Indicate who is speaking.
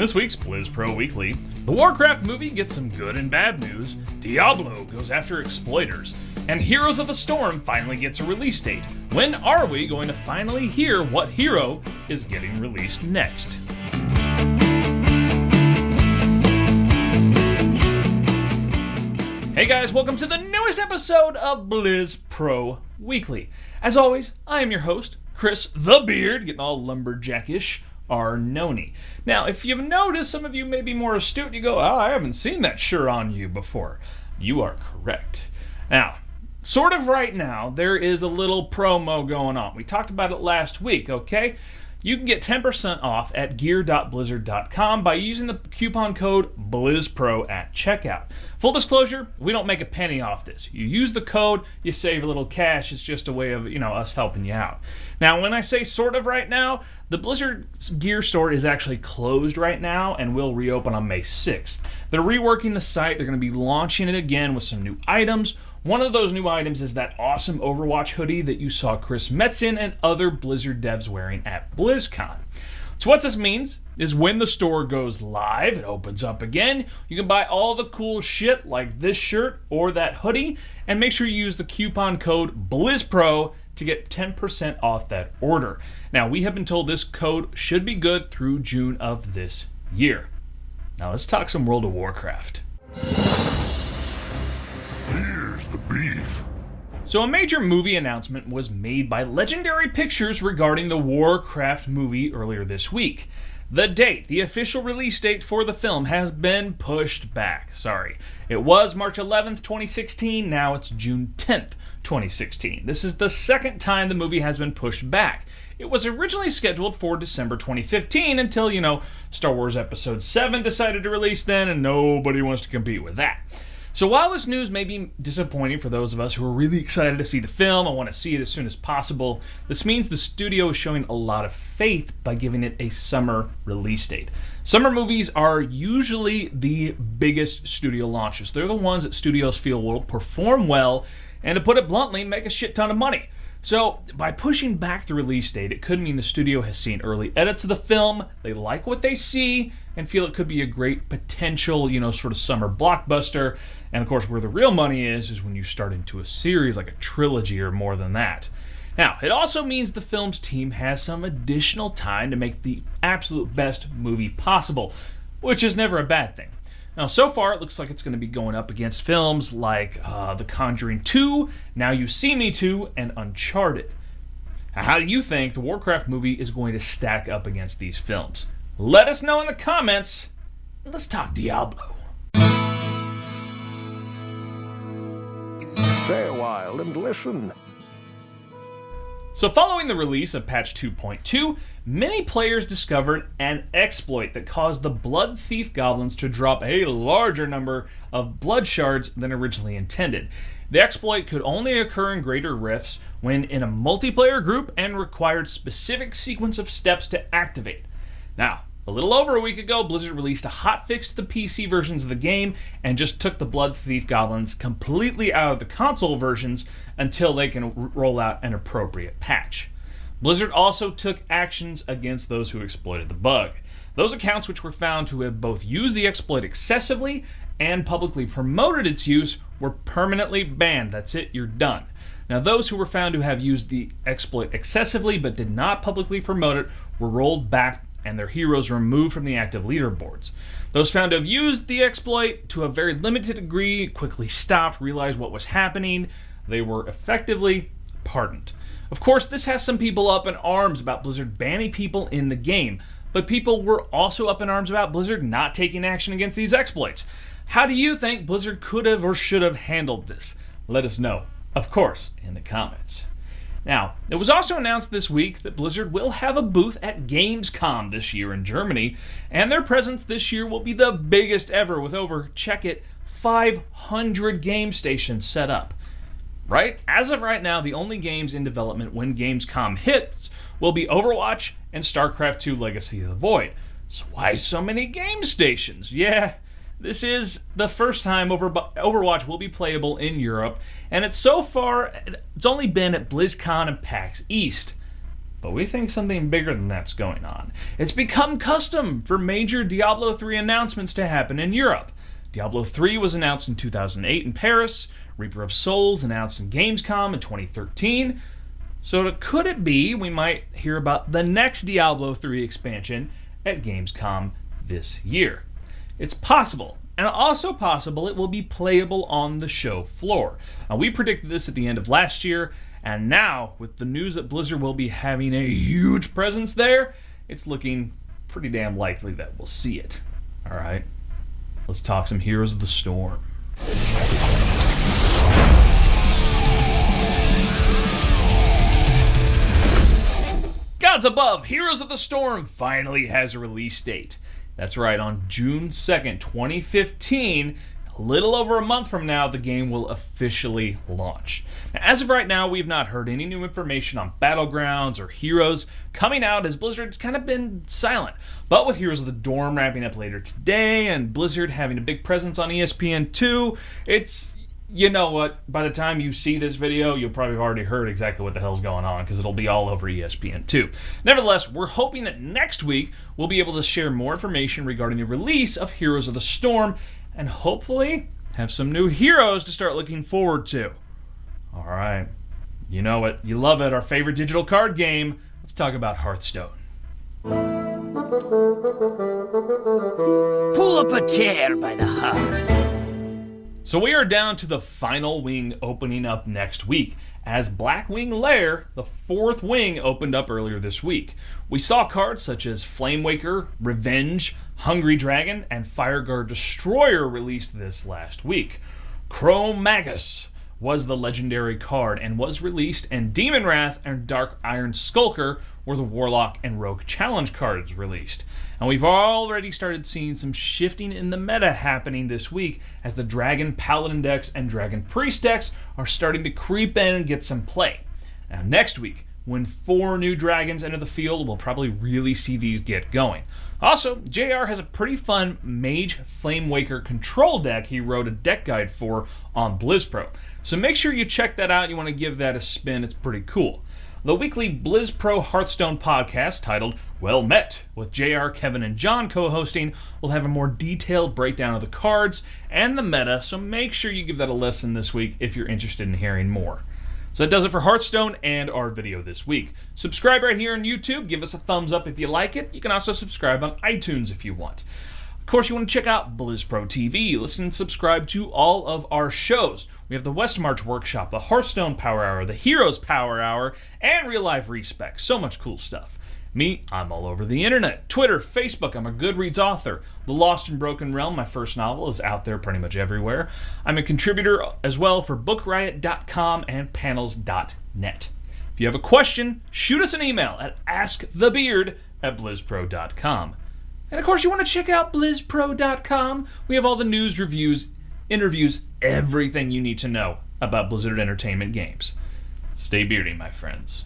Speaker 1: this week's Blizz Pro Weekly, the Warcraft movie gets some good and bad news, Diablo goes after exploiters, and Heroes of the Storm finally gets a release date. When are we going to finally hear what hero is getting released next? Hey guys, welcome to the newest episode of Blizz Pro Weekly. As always, I am your host, Chris the Beard, getting all lumberjackish, Arnone. Now, if you've noticed, some of you may be more astute, you go, I haven't seen that shirt on you before. You are correct. Now, sort of right now, there is a little promo going on. We talked about it last week, okay? You can get 10% off at gear.blizzard.com by using the coupon code BlizzPro at checkout. Full disclosure, we don't make a penny off this. You use the code, you save a little cash. It's just a way of, us helping you out. Now, when I say sort of right now, the Blizzard gear store is actually closed right now and will reopen on May 6th. They're reworking the site. They're going to be launching it again with some new items. One of those new items is that awesome Overwatch hoodie that you saw Chris Metzen and other Blizzard devs wearing at BlizzCon. So what this means is when the store goes live, it opens up again, you can buy all the cool shit like this shirt or that hoodie, and make sure you use the coupon code BlizzPro to get 10% off that order. Now, we have been told this code should be good through June of this year. Now let's talk some World of Warcraft.
Speaker 2: Here's the beef.
Speaker 1: So a major movie announcement was made by Legendary Pictures regarding the Warcraft movie earlier this week. The official release date for the film has been pushed back. It was March 11th, 2016, now it's June 10th, 2016. This is the second time the movie has been pushed back. It was originally scheduled for December 2015 until, Star Wars Episode 7 decided to release then, and nobody wants to compete with that. So while this news may be disappointing for those of us who are really excited to see the film and want to see it as soon as possible, this means the studio is showing a lot of faith by giving it a summer release date. Summer movies are usually the biggest studio launches. They're the ones that studios feel will perform well and, to put it bluntly, make a shit ton of money. So by pushing back the release date, it could mean the studio has seen early edits of the film, they like what they see, and feel it could be a great potential, sort of summer blockbuster. And of course, where the real money is when you start into a series like a trilogy or more than that. Now, it also means the film's team has some additional time to make the absolute best movie possible, which is never a bad thing. Now, so far, it looks like it's going to be going up against films like The Conjuring 2, Now You See Me 2, and Uncharted. Now, how do you think the Warcraft movie is going to stack up against these films? Let us know in the comments. Let's talk Diablo.
Speaker 2: Stay a while and listen.
Speaker 1: So following the release of patch 2.2, many players discovered an exploit that caused the Blood Thief goblins to drop a larger number of blood shards than originally intended. The exploit could only occur in greater rifts when in a multiplayer group and required specific sequence of steps to activate. Now, a little over a week ago, Blizzard released a hotfix to the PC versions of the game and just took the Blood Thief goblins completely out of the console versions until they can roll out an appropriate patch. Blizzard also took actions against those who exploited the bug. Those accounts which were found to have both used the exploit excessively and publicly promoted its use were permanently banned. That's it, you're done. Now, those who were found to have used the exploit excessively but did not publicly promote it were rolled back and their heroes removed from the active leaderboards. Those found to have used the exploit to a very limited degree quickly stopped, realized what was happening. They were effectively pardoned. Of course, this has some people up in arms about Blizzard banning people in the game, but people were also up in arms about Blizzard not taking action against these exploits. How do you think Blizzard could have or should have handled this? Let us know, of course, in the comments. Now, it was also announced this week that Blizzard will have a booth at Gamescom this year in Germany, and their presence this year will be the biggest ever with over, check it, 500 game stations set up. Right? As of right now, the only games in development when Gamescom hits will be Overwatch and StarCraft II Legacy of the Void. So why so many game stations? Yeah, this is the first time Overwatch will be playable in Europe, and it's only been at BlizzCon and PAX East. But we think something bigger than that's going on. It's become custom for major Diablo 3 announcements to happen in Europe. Diablo 3 was announced in 2008 in Paris, Reaper of Souls announced in Gamescom in 2013. So could it be we might hear about the next Diablo 3 expansion at Gamescom this year? It's possible, and also possible it will be playable on the show floor. Now, we predicted this at the end of last year, and now, with the news that Blizzard will be having a huge presence there, it's looking pretty damn likely that we'll see it. Alright, let's talk some Heroes of the Storm. Gods above, Heroes of the Storm finally has a release date. That's right, on June 2nd, 2015, a little over a month from now, the game will officially launch. Now, as of right now, we've not heard any new information on Battlegrounds or Heroes coming out, as Blizzard's kind of been silent. But with Heroes of the Storm wrapping up later today and Blizzard having a big presence on ESPN2, it's, you know what, by the time you see this video, you'll probably have already heard exactly what the hell's going on, because it'll be all over ESPN2. Nevertheless, we're hoping that next week we'll be able to share more information regarding the release of Heroes of the Storm, and hopefully have some new heroes to start looking forward to. Alright, you know it, you love it, our favorite digital card game. Let's talk about Hearthstone.
Speaker 3: Pull up a chair by the hearth.
Speaker 1: So we are down to the final wing opening up next week, as Blackwing Lair, the fourth wing, opened up earlier this week. We saw cards such as Flamewaker, Revenge, Hungry Dragon, and Fireguard Destroyer released this last week. Chrome Magus was the legendary card and was released, and Demon Wrath and Dark Iron Skulker were the Warlock and Rogue Challenge cards released. And we've already started seeing some shifting in the meta happening this week, as the Dragon Paladin decks and Dragon Priest decks are starting to creep in and get some play. Now next week, when 4 new dragons enter the field, we'll probably really see these get going. Also, JR has a pretty fun Mage Flamewaker control deck he wrote a deck guide for on BlizzPro. So make sure you check that out. You want to give that a spin. It's pretty cool. The weekly BlizzPro Hearthstone podcast, titled Well Met, with JR, Kevin, and John co-hosting, will have a more detailed breakdown of the cards and the meta, so make sure you give that a listen this week if you're interested in hearing more. So that does it for Hearthstone and our video this week. Subscribe right here on YouTube. Give us a thumbs up if you like it. You can also subscribe on iTunes if you want. Of course, you want to check out BlizzPro TV. Listen and subscribe to all of our shows. We have the Westmarch Workshop, the Hearthstone Power Hour, the Heroes Power Hour, and Real Life Respec. So much cool stuff. Me, I'm all over the internet. Twitter, Facebook, I'm a Goodreads author. The Lost and Broken Realm, my first novel, is out there pretty much everywhere. I'm a contributor as well for BookRiot.com and Panels.net. If you have a question, shoot us an email at askthebeard@blizzpro.com. And of course, you want to check out blizzpro.com. We have all the news, reviews, interviews, everything you need to know about Blizzard Entertainment games. Stay beardy, my friends.